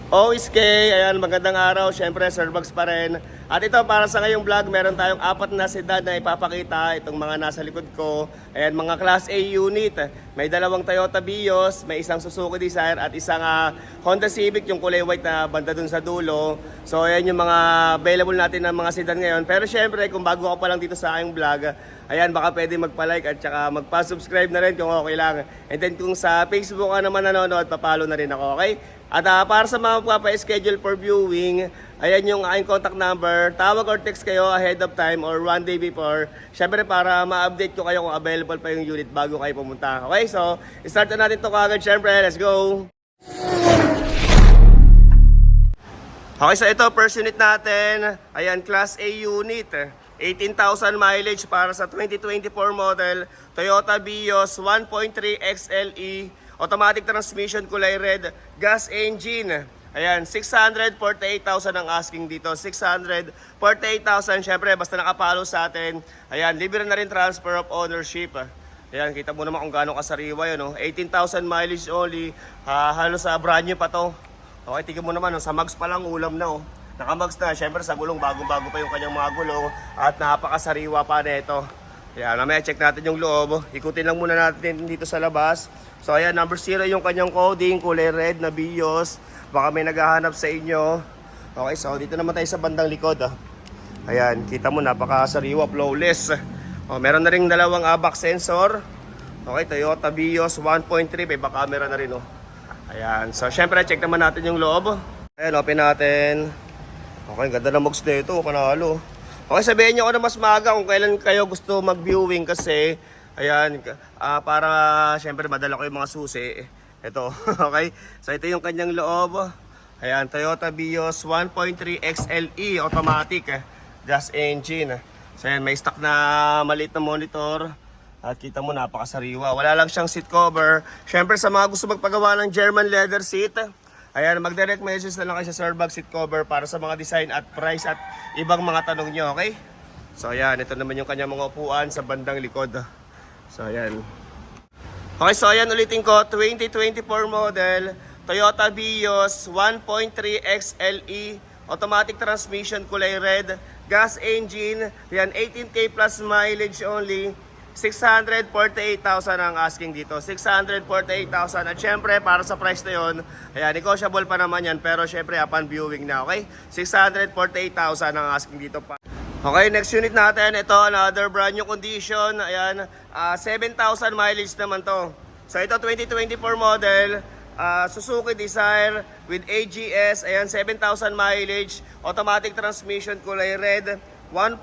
OSK, ayan, magandang araw. Siyempre, Sir Bugs pa rin. At ito, para sa ngayong vlog, meron tayong 4 na sedan na ipapakita. Itong mga nasa likod ko. Ayan, mga Class A unit. May dalawang Toyota Vios, may isang Suzuki Desire at isang Honda Civic, yung kulay white na banda dun sa dulo. So, ayan yung mga available natin ng mga sedan ngayon. Pero siyempre, kung bago ka pa lang dito sa aking vlog, ayan, baka pwede magpa-like at saka magpa-subscribe na rin kung okay lang. And then kung sa Facebook ka naman nanonood, papalo na rin ako, okay? At para sa mga magpapa-schedule for viewing, ayan yung aking contact number. Tawag or text kayo ahead of time or one day before. Siyempre para ma-update ko kayo kung available pa yung unit bago kayo pumunta. Okay, so start na natin ito kagad. Siyempre, let's go! Okay, so ito, first unit natin. Ayan, Class A unit. 18,000 mileage para sa 2024 model. Toyota Vios 1.3 XLE. Automatic transmission, kulay red, gas engine. Ayan, 648,000 ang asking dito. 648,000, syempre basta nakapalo sa atin. Ayan, libre na rin transfer of ownership. Ayan, kita mo naman kung gaano kasariwa yun. 18,000 mileage only. Halos brand new pa to. Okay, tingnan mo naman, sa mags pa lang ulam na. Nakamags na, syempre sa gulong, bagong-bago pa yung kanyang mga gulong. At napakasariwa pa nito. Ayan, mamaya check natin yung loob. Ikutin lang muna natin dito sa labas. So ayan, number 0 yung kanyang coding, kulay red na Vios. Baka may naghahanap sa inyo. Okay, so dito naman tayo sa bandang likod. Ayan, kita mo napakasariwa, flawless. Meron na rin dalawang ABAC sensor. Okay, Toyota Vios 1.3, may back camera na rin. Ayan, so syempre check naman natin yung loob. Ayan, open natin. Okay, ganda na box na ito, panalo. Okay, sabihin nyo ako na mas maaga kung kailan kayo gusto mag-viewing kasi ayan, para syempre madala ko yung mga susi. Ito, okay? So ito yung kanyang loob. Ayan, Toyota Vios 1.3 XLE automatic gas engine. So ayan, may stock na maliit na monitor. At kita mo napakasariwa. Wala lang siyang seat cover. Syempre sa mga gusto magpagawa ng German leather seat, ayan, mag-direct message na lang kayo sa Sir Bugs seat cover para sa mga design at price at ibang mga tanong nyo, okay? So ayan, ito naman yung kanyang mga upuan sa bandang likod. So ayan. Okay, so ayan ulitin ko, 2024 model, Toyota Vios 1.3 XLE, automatic transmission, kulay red, gas engine, yan 18K plus mileage only. 648,000 ang asking dito. 648,000. At syempre, para sa price na yun, ayan, negotiable pa naman yan. Pero syempre, upon viewing na, okay? 648,000 ang asking dito pa. Okay, next unit natin. Ito, another brand new condition. Ayan, 7,000 mileage naman to. So ito, 2024 model. Suzuki Desire with AGS. Ayan, 7,000 mileage. Automatic transmission, kulay red. 1.2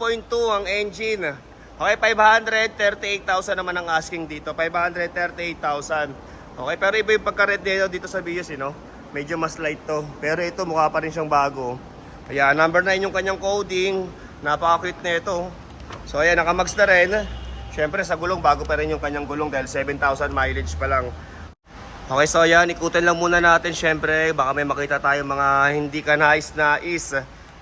ang engine. Okay, 538,000 naman ang asking dito. 538,000. Okay, pero iba yung pagka-red dito sa Vios, medyo mas light to. Pero ito, mukha pa rin siyang bago. Ayan, number 9 yung kanyang coding. Napaka-cute na ito. So ayan, nakamags na rin. Siyempre sa gulong, bago pa rin yung kanyang gulong dahil 7,000 mileage pa lang. Okay, so ayan, ikutin lang muna natin. Siyempre, baka may makita tayong mga hindi ka nais.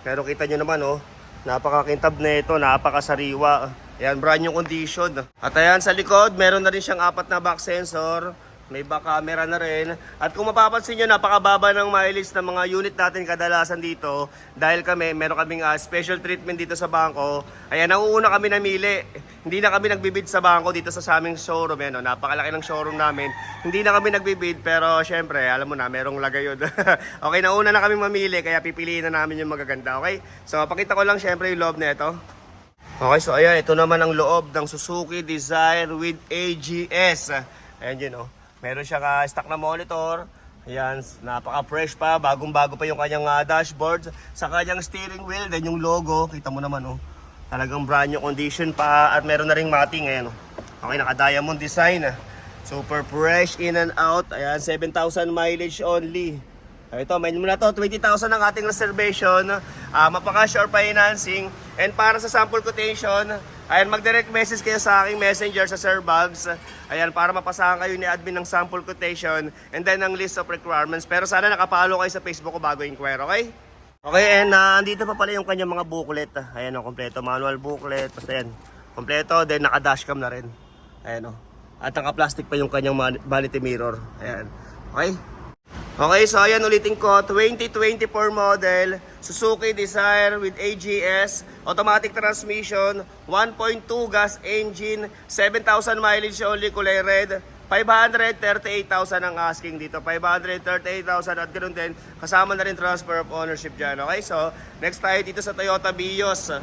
Pero kita nyo naman, napakakintab na ito, napakasariwa. Ayan, brand new condition. At ayan, sa likod, meron na rin siyang 4 na back sensor. May back camera na rin. At kung mapapansin nyo, napakababa ng mileage ng mga unit natin kadalasan dito. Dahil meron kaming special treatment dito sa bangko. Ayan, nauuna kami namili. Hindi na kami nagbibid sa bangko dito sa aming showroom. Ayan, napakalaki ng showroom namin. Hindi na kami nagbibid, pero syempre, alam mo na, merong lagay yun. Okay, nauna na kami mamili, kaya pipiliin na namin yung magaganda. Okay? So, pakita ko lang syempre yung loob na ito. Okay, so ayan, ito naman ang loob ng Suzuki Desire with AGS. Ayan yun, meron siyang stock na monitor. Ayan, napaka-fresh pa, bagong-bago pa yung kanyang dashboard. Sa kanyang steering wheel, then yung logo, kita mo naman, talagang brand new condition pa. At meron na ring matting, ayan, Okay, naka-diamond design. Super fresh in and out. Ayan, 7,000 mileage only. Ito, may muna to, 20,000 ang ating reservation, mapaka-cash or financing. And para sa sample quotation, ayan, mag-direct message kayo sa aking messenger sa Sir Bugs. Ayan, para mapasahan kayo ni admin ng sample quotation and then ang list of requirements. Pero sana nakapalo kayo sa Facebook ko bago inquire, okay? Okay, and andito pa pala yung kanyang mga booklet. Ayan, kompleto, manual booklet. Basta yan, kompleto, then naka-dashcam na rin. Ayan, At naka-plastic pa yung kanyang vanity mirror. Ayan, okay? Okay, so ayan ulitin ko, 2024 model, Suzuki Desire with AGS, automatic transmission, 1.2 gas engine, 7,000 mileage only, kulay red, 538,000 ang asking dito, 538,000 at ganoon din, kasama na rin transfer of ownership dyan. Okay, so next tayo dito sa Toyota Vios.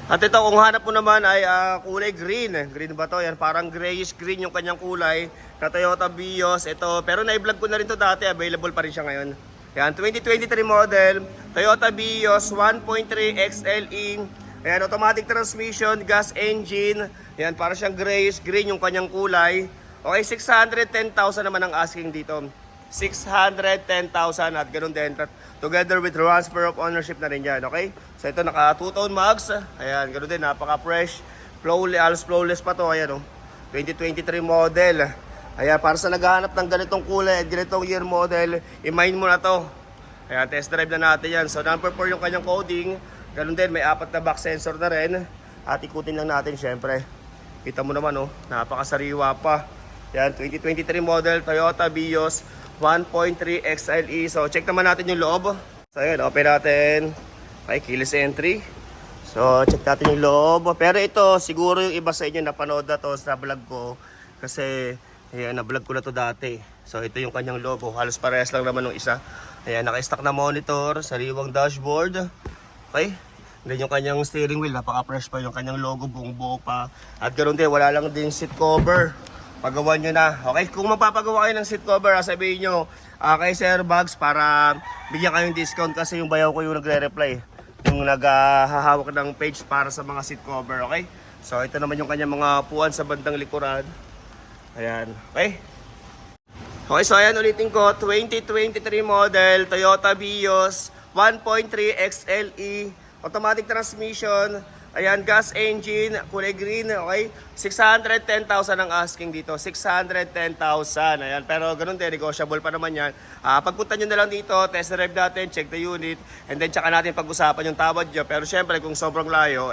At ito, kung hanap mo naman ay kulay green. Green ba to? Yan, parang grayish green yung kanyang kulay na Toyota Vios. Ito, pero na-vlog ko na rin to dati. Available pa rin siya ngayon. Yan, 2023 model. Toyota Vios 1.3 XLE. Ayan, automatic transmission, gas engine. Yan, parang siyang grayish green yung kanyang kulay. Okay, 610,000 naman ang asking dito. 610,000 at ganoon din. Together with transfer of ownership na rin yan, okay? So ito naka 2-tone mags. Ayan, ganoon din, napaka-fresh. Flawless pa to, ayan oh. 2023 model. Ayan, para sa naghahanap ng ganitong kulay at ganitong year model, i-mine mo na to. Ayan, test drive na natin yan. So number 4 yung kanyang coding. Ganoon din, may 4 na back sensor na rin. At ikutin lang natin syempre. Kita mo naman oh, napakasariwa pa. Yan, 2023 model Toyota Vios 1.3 XLE. So check naman natin yung loob. So ayan, open natin. Okay, keyless entry. So check natin yung loob. Pero ito, siguro yung iba sa inyo napanood na to sa vlog ko. Kasi ayan, na-vlog ko na to dati. So ito yung kanyang logo. Halos parehas lang naman ng isa. Ayan, naka-stock na monitor, sariwang dashboard. Okay. Then yung kanyang steering wheel, napaka-fresh pa yung kanyang logo, buong buo pa. At ganoon din, wala lang din seat cover. Pagawa nyo na. Okay, kung mapapagawa kayo ng seat cover, sabihin nyo kay Sir Bugs para bigyan kayong discount kasi yung bayaw ko yung nagre-reply. Yung naghahawak ng page para sa mga seat cover, okay? So ito naman yung kanyang mga upuan sa bandang likuran. Ayan, okay? Okay, so ayan ulitin ko, 2023 model Toyota Vios 1.3 XLE, automatic transmission. Ayan, gas engine, kulay green, okay? 610,000 ang asking dito. 610,000. Ayan, pero ganun din, negotiable pa naman yan. Pagpunta nyo na lang dito, test drive natin, check the unit, and then tsaka natin pag-usapan yung tawad nyo. Pero syempre, kung sobrang layo,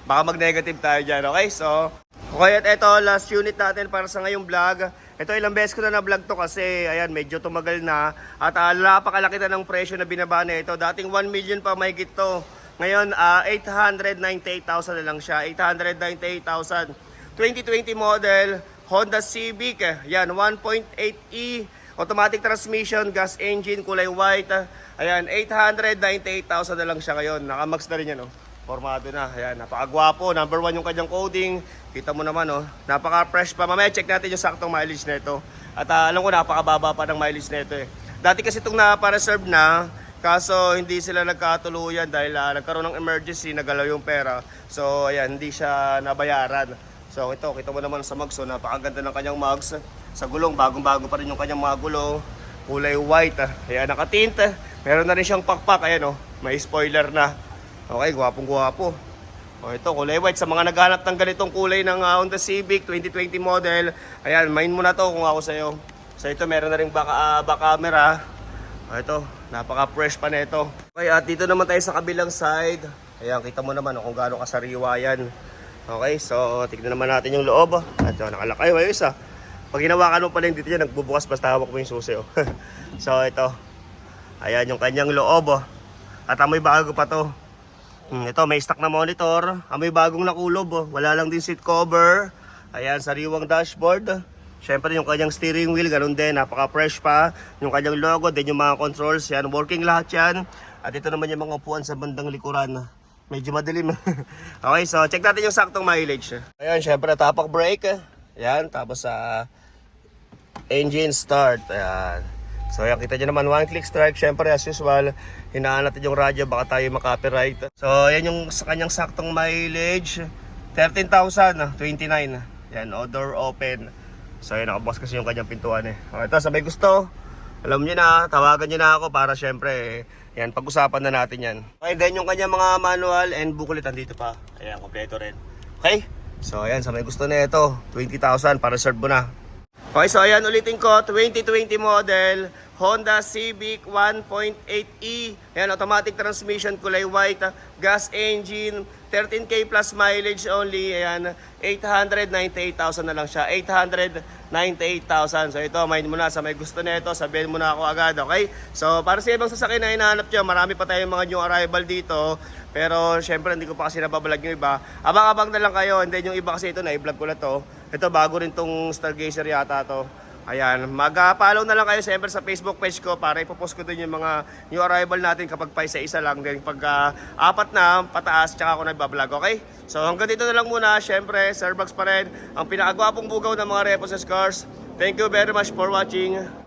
baka mag-negative tayo dyan, okay? So, okay, at ito, last unit natin para sa ngayong vlog. Ito, ilang beses ko na na-vlog to kasi, ayan, medyo tumagal na. At napakalaki na ng presyo na binaba na ito. Dating 1 million pa mahigit to. Ngayon, 898,000 na lang siya. 898,000. 2020 model, Honda Civic. Yan, 1.8E. Automatic transmission, gas engine, kulay white. Ayan, 898,000 na lang siya ngayon. Nakamax na rin yan, oh. Formado na. Ayan, napakagwapo. Number 1 yung kanyang coding. Kita mo naman, oh. Napaka-fresh pa. Mamaya check natin yung saktong mileage na ito. At alam ko, napakababa pa ng mileage na ito, eh. Dati kasi itong napa-reserve na. Kaso hindi sila nagkatuluyan dahil nagkaroon ng emergency, nagalaw yung pera. So ayan, hindi siya nabayaran. So ito, kita mo naman sa mags, so napakaganda ng kanyang mags. Sa gulong, bagong-bago pa rin yung kanyang mga gulong. Kulay white, ayan, nakatint. Meron na rin siyang pakpak, ayan oh, may spoiler na. Okay, gwapong-gwapo. O ito, kulay white. Sa mga naghanap ng ganitong kulay ng Honda Civic 2020 model, ayan, main mo na to kung ako sa'yo. So ito, meron na rin back camera. O ito, napaka-fresh pa nito. Okay, at dito naman tayo sa kabilang side. Ayan, kita mo naman kung gaano kasariwa yan. Okay, so tignan naman natin yung loob. At nakalakay, ayos ah. Pag hinawakan mo pa lang dito yan, nagbubukas basta hawak mo yung susi. Oh. So ito, ayan yung kanyang loob. Oh. At amoy bago pa to. Ito, may stock na monitor. Amoy bagong nakulob. Oh. Wala lang din seat cover. Ayan, sariwang dashboard. Siyempre yung kanyang steering wheel, ganun din, napaka-fresh pa. Yung kanyang logo, din yung mga controls, yan, working lahat yan. At ito naman yung mga upuan sa bandang likuran. Medyo madilim. Okay, so check natin yung saktong mileage. Ayan, siyempre tapak brake. Ayan, tapos engine start. Ayan. So ayan, kita nyo naman, one click strike. Siyempre as usual, hinaan natin yung radyo, baka tayo makapiright. So ayan yung sa kanyang saktong mileage. 13,029. Yan, door open. So yun, nakabukas kasi yung kanyang pintuan eh. Okay, ito, sa may gusto, alam nyo na, tawagan nyo na ako para syempre, yan, pag-usapan na natin yan. Okay, then yung kanyang mga manual and booklet andito pa. Ayan, kompleto rin. Okay, so ayan, sa may gusto na ito, 20,000 para reserve mo na. Okay, so ayan, ulitin ko, 2020 model, Honda Civic 1.8E. Ayan, automatic transmission, kulay white, gas engine, 13K plus mileage only. Ayan, 898,000 na lang siya. 898,000. So ito, mind mo na sa may gusto nito, sabihin mo na ako agad, okay? So para sa ibang sasakyan na hinahanap nyo, marami pa tayong mga new arrival dito. Pero syempre hindi ko pa kasi nababalag yung iba. Abang-abang na lang kayo. And then yung iba kasi ito, na-vlog ko na to. Ito bago rin tong Stargazer yata to. Ayan, mag-follow na lang kayo siyempre sa Facebook page ko para ipopost ko din yung mga new arrival natin kapag pa isa-isa lang. Then pag apat na pataas, tsaka ako nagbablog, okay? So hanggang dito na lang muna. Siyempre, Sir Bugs pa rin ang pinakagwapong bugaw ng mga Repossessed cars. Thank you very much for watching.